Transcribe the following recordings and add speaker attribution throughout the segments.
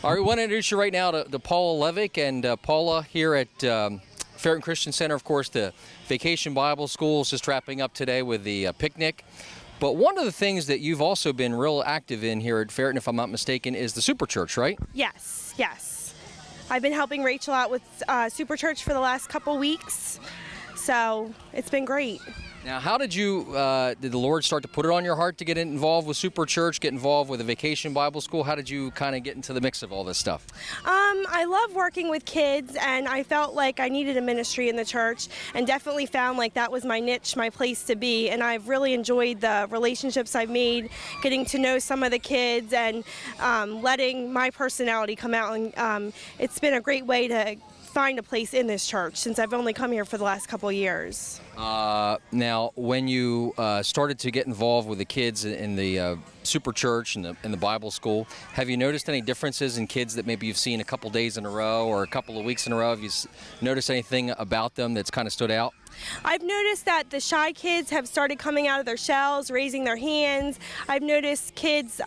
Speaker 1: All right, we want to introduce you right now to Paula Levick, and Paula here at Fairton Christian Center. Of course, the Vacation Bible School is just wrapping up today with the picnic. But one of the things that you've also been real active in here at Fairton, if I'm not mistaken, is the Super Church, right?
Speaker 2: Yes. I've been helping Rachel out with Super Church for the last couple weeks, so it's been great.
Speaker 1: Now, how did the Lord start to put it on your heart to get involved with Super Church, get involved with the Vacation Bible School? How did you kind of get into the mix of all this stuff?
Speaker 2: I love working with kids, and I felt like I needed a ministry in the church, and definitely found like that was my niche, my place to be. And I've really enjoyed the relationships I've made, getting to know some of the kids, and letting my personality come out. And it's been a great way to find a place in this church since I've only come here for the last couple of years.
Speaker 1: Now, when you started to get involved with the kids in the Super Church and the Bible School, have you noticed any differences in kids that maybe you've seen a couple days in a row or a couple of weeks in a row? Have you noticed anything about them that's kind of stood out?
Speaker 2: I've noticed that the shy kids have started coming out of their shells, raising their hands. I've noticed kids,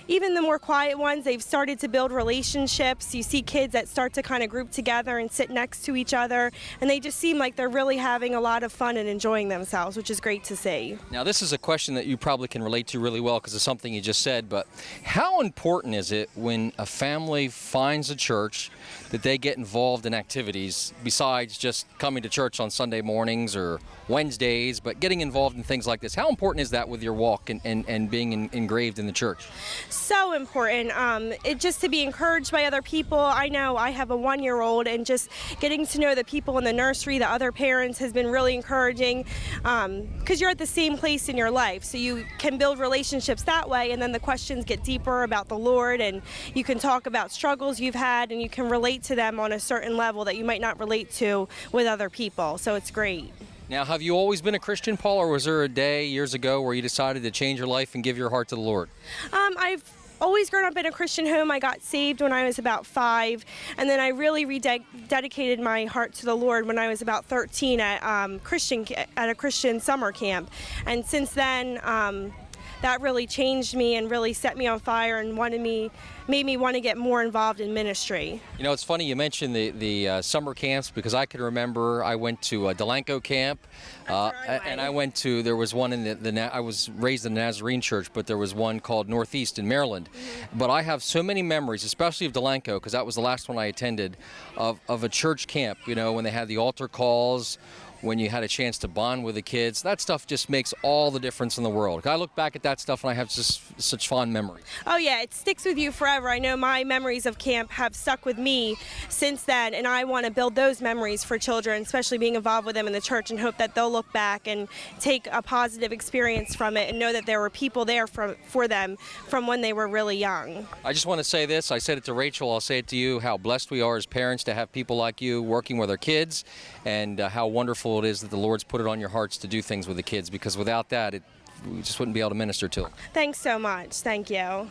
Speaker 2: even the more quiet ones, they've started to build relationships. You see kids that start to kind of group together and sit next to each other, and they just seem like they're really having a lot of fun and enjoying themselves, which is great to see.
Speaker 1: Now, this is a question that you probably can relate to really well because of something you just said, but how important is it when a family finds a church that they get involved in activities besides just coming to church on Sunday mornings or Wednesdays, but getting involved in things like this? How important is that with your walk and being engraved in the church?
Speaker 2: So important. It just to be encouraged by other people. I know I have a 1-year-old, and just getting to know the people in the nursery, the other parents, has been really encouraging because you're at the same place in your life, so you can build relationships that way, and then the questions get deeper about the Lord, and you can talk about struggles you've had, and you can relate to them on a certain level that you might not relate to with other people, so it's great.
Speaker 1: Now, have you always been a Christian, Paul, or was there a day years ago where you decided to change your life and give your heart to the Lord?
Speaker 2: I've always grown up in a Christian home. I got saved when I was about 5, and then I really dedicated my heart to the Lord when I was about 13 at a Christian summer camp. And since then, that really changed me and really set me on fire and made me want to get more involved in ministry.
Speaker 1: You know, it's funny you mentioned the summer camps, because I can remember I went to Delanco camp, and I went to, there was one in I was raised in the Nazarene church, but there was one called Northeast in Maryland. Mm-hmm. But I have so many memories, especially of Delanco, because that was the last one I attended, of a church camp, you know, when they had the altar calls, when you had a chance to bond with the kids. That stuff just makes all the difference in the world. I look back at that stuff and I have just such fond memories.
Speaker 2: Oh yeah, it sticks with you forever. I know my memories of camp have stuck with me since then, and I want to build those memories for children, especially being involved with them in the church, and hope that they'll look back and take a positive experience from it and know that there were people there for them from when they were really young.
Speaker 1: I just want to say this. I said it to Rachel. I'll say it to you, how blessed we are as parents to have people like you working with our kids, and how wonderful it is that the Lord's put it on your hearts to do things with the kids, because without that, we just wouldn't be able to minister to them.
Speaker 2: Thanks so much. Thank you.